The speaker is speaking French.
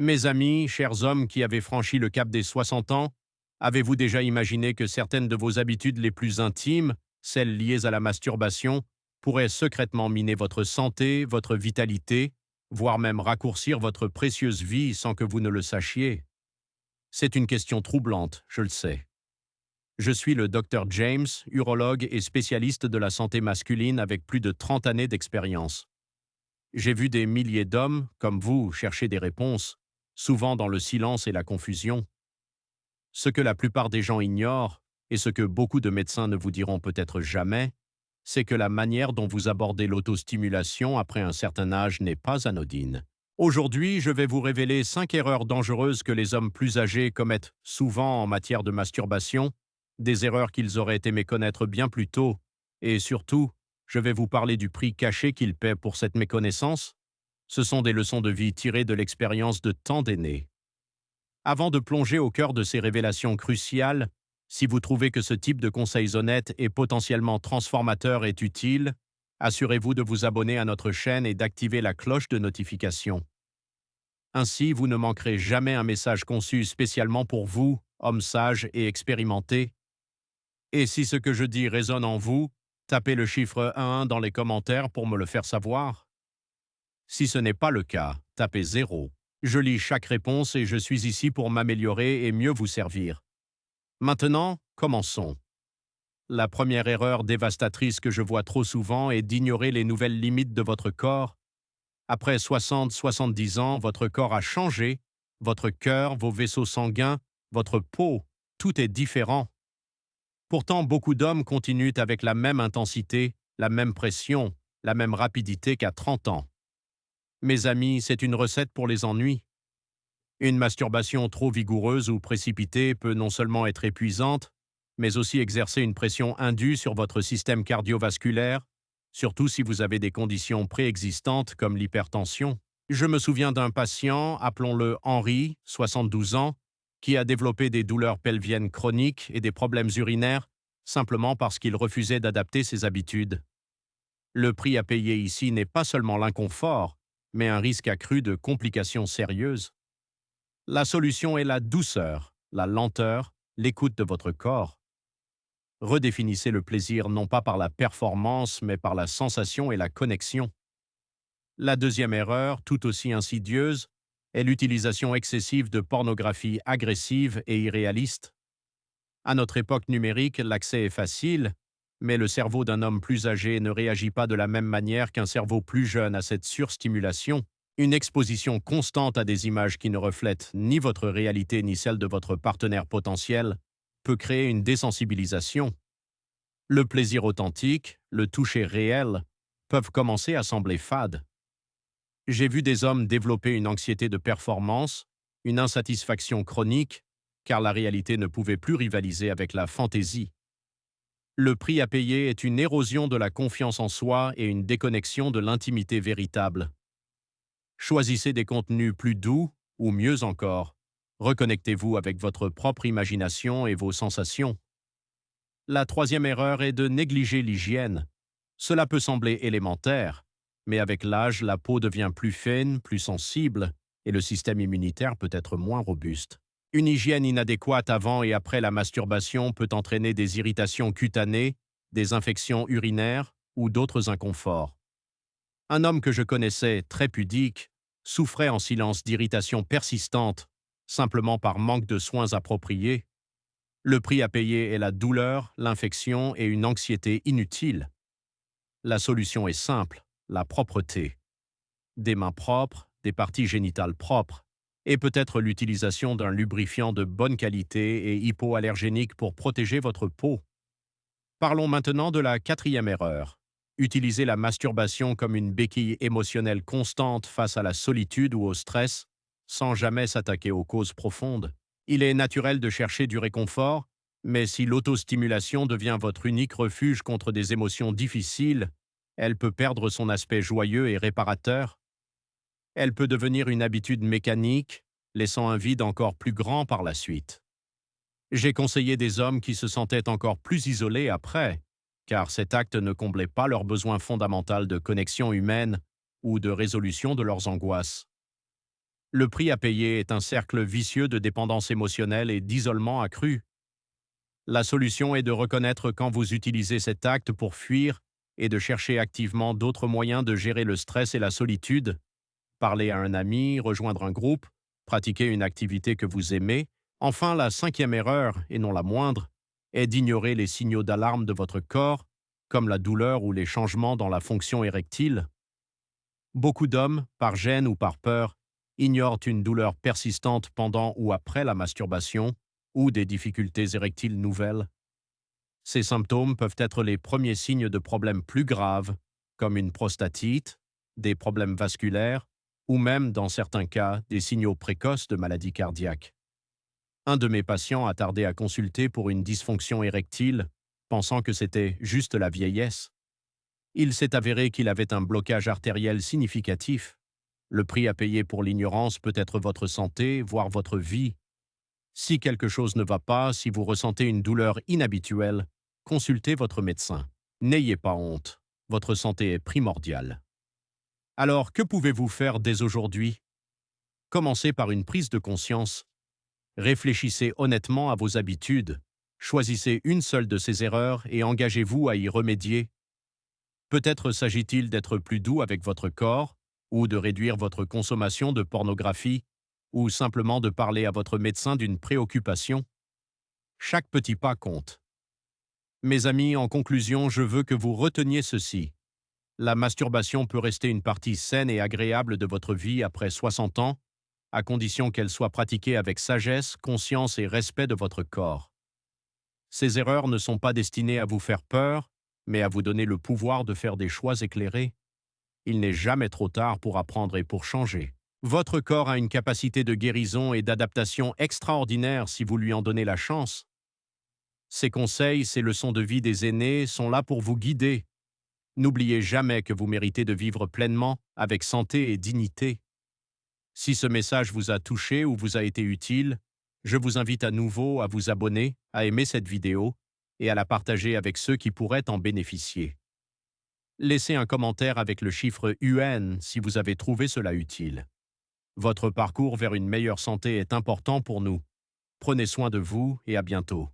Mes amis, chers hommes qui avez franchi le cap des 60 ans, avez-vous déjà imaginé que certaines de vos habitudes les plus intimes, celles liées à la masturbation, pourraient secrètement miner votre santé, votre vitalité, voire même raccourcir votre précieuse vie sans que vous ne le sachiez? C'est une question troublante, je le sais. Je suis le Dr James, urologue et spécialiste de la santé masculine avec plus de 30 années d'expérience. J'ai vu des milliers d'hommes, comme vous, chercher des réponses, souvent dans le silence et la confusion. Ce que la plupart des gens ignorent, et ce que beaucoup de médecins ne vous diront peut-être jamais, c'est que la manière dont vous abordez l'autostimulation après un certain âge n'est pas anodine. Aujourd'hui, je vais vous révéler 5 erreurs dangereuses que les hommes plus âgés commettent souvent en matière de masturbation, des erreurs qu'ils auraient aimé connaître bien plus tôt, et surtout, je vais vous parler du prix caché qu'ils paient pour cette méconnaissance. Ce sont des leçons de vie tirées de l'expérience de tant d'aînés. Avant de plonger au cœur de ces révélations cruciales, si vous trouvez que ce type de conseils honnêtes et potentiellement transformateurs est utile, assurez-vous de vous abonner à notre chaîne et d'activer la cloche de notification. Ainsi, vous ne manquerez jamais un message conçu spécialement pour vous, hommes sages et expérimentés. Et si ce que je dis résonne en vous, tapez le chiffre 11 dans les commentaires pour me le faire savoir. Si ce n'est pas le cas, tapez 0. Je lis chaque réponse et je suis ici pour m'améliorer et mieux vous servir. Maintenant, commençons. La première erreur dévastatrice que je vois trop souvent est d'ignorer les nouvelles limites de votre corps. Après 60-70 ans, votre corps a changé, votre cœur, vos vaisseaux sanguins, votre peau, tout est différent. Pourtant, beaucoup d'hommes continuent avec la même intensité, la même pression, la même rapidité qu'à 30 ans. Mes amis, c'est une recette pour les ennuis. Une masturbation trop vigoureuse ou précipitée peut non seulement être épuisante, mais aussi exercer une pression indue sur votre système cardiovasculaire, surtout si vous avez des conditions préexistantes comme l'hypertension. Je me souviens d'un patient, appelons-le Henri, 72 ans, qui a développé des douleurs pelviennes chroniques et des problèmes urinaires simplement parce qu'il refusait d'adapter ses habitudes. Le prix à payer ici n'est pas seulement l'inconfort, mais un risque accru de complications sérieuses. La solution est la douceur, la lenteur, l'écoute de votre corps. Redéfinissez le plaisir non pas par la performance, mais par la sensation et la connexion. La deuxième erreur, tout aussi insidieuse, est l'utilisation excessive de pornographie agressive et irréaliste. À notre époque numérique, l'accès est facile, mais le cerveau d'un homme plus âgé ne réagit pas de la même manière qu'un cerveau plus jeune à cette surstimulation. Une exposition constante à des images qui ne reflètent ni votre réalité ni celle de votre partenaire potentiel peut créer une désensibilisation. Le plaisir authentique, le toucher réel, peuvent commencer à sembler fades. J'ai vu des hommes développer une anxiété de performance, une insatisfaction chronique, car la réalité ne pouvait plus rivaliser avec la fantaisie. Le prix à payer est une érosion de la confiance en soi et une déconnexion de l'intimité véritable. Choisissez des contenus plus doux ou mieux encore, reconnectez-vous avec votre propre imagination et vos sensations. La troisième erreur est de négliger l'hygiène. Cela peut sembler élémentaire, mais avec l'âge, la peau devient plus fine, plus sensible, et le système immunitaire peut être moins robuste. Une hygiène inadéquate avant et après la masturbation peut entraîner des irritations cutanées, des infections urinaires ou d'autres inconforts. Un homme que je connaissais, très pudique, souffrait en silence d'irritations persistantes, simplement par manque de soins appropriés. Le prix à payer est la douleur, l'infection et une anxiété inutile. La solution est simple, la propreté. Des mains propres, des parties génitales propres, et peut-être l'utilisation d'un lubrifiant de bonne qualité et hypoallergénique pour protéger votre peau. Parlons maintenant de la quatrième erreur. Utiliser la masturbation comme une béquille émotionnelle constante face à la solitude ou au stress, sans jamais s'attaquer aux causes profondes. Il est naturel de chercher du réconfort, mais si l'autostimulation devient votre unique refuge contre des émotions difficiles, elle peut perdre son aspect joyeux et réparateur. Elle peut devenir une habitude mécanique, laissant un vide encore plus grand par la suite. J'ai conseillé des hommes qui se sentaient encore plus isolés après, car cet acte ne comblait pas leur besoin fondamental de connexion humaine ou de résolution de leurs angoisses. Le prix à payer est un cercle vicieux de dépendance émotionnelle et d'isolement accru. La solution est de reconnaître quand vous utilisez cet acte pour fuir et de chercher activement d'autres moyens de gérer le stress et la solitude. Parler à un ami, rejoindre un groupe, pratiquer une activité que vous aimez. Enfin, la cinquième erreur, et non la moindre, est d'ignorer les signaux d'alarme de votre corps, comme la douleur ou les changements dans la fonction érectile. Beaucoup d'hommes, par gêne ou par peur, ignorent une douleur persistante pendant ou après la masturbation ou des difficultés érectiles nouvelles. Ces symptômes peuvent être les premiers signes de problèmes plus graves, comme une prostatite, des problèmes vasculaires ou même, dans certains cas, des signaux précoces de maladies cardiaques. Un de mes patients a tardé à consulter pour une dysfonction érectile, pensant que c'était juste la vieillesse. Il s'est avéré qu'il avait un blocage artériel significatif. Le prix à payer pour l'ignorance peut être votre santé, voire votre vie. Si quelque chose ne va pas, si vous ressentez une douleur inhabituelle, consultez votre médecin. N'ayez pas honte. Votre santé est primordiale. Alors, que pouvez-vous faire dès aujourd'hui? Commencez par une prise de conscience. Réfléchissez honnêtement à vos habitudes. Choisissez une seule de ces erreurs et engagez-vous à y remédier. Peut-être s'agit-il d'être plus doux avec votre corps, ou de réduire votre consommation de pornographie, ou simplement de parler à votre médecin d'une préoccupation. Chaque petit pas compte. Mes amis, en conclusion, je veux que vous reteniez ceci. La masturbation peut rester une partie saine et agréable de votre vie après 60 ans, à condition qu'elle soit pratiquée avec sagesse, conscience et respect de votre corps. Ces erreurs ne sont pas destinées à vous faire peur, mais à vous donner le pouvoir de faire des choix éclairés. Il n'est jamais trop tard pour apprendre et pour changer. Votre corps a une capacité de guérison et d'adaptation extraordinaire si vous lui en donnez la chance. Ces conseils, ces leçons de vie des aînés sont là pour vous guider. N'oubliez jamais que vous méritez de vivre pleinement, avec santé et dignité. Si ce message vous a touché ou vous a été utile, je vous invite à nouveau à vous abonner, à aimer cette vidéo et à la partager avec ceux qui pourraient en bénéficier. Laissez un commentaire avec le chiffre UN si vous avez trouvé cela utile. Votre parcours vers une meilleure santé est important pour nous. Prenez soin de vous et à bientôt.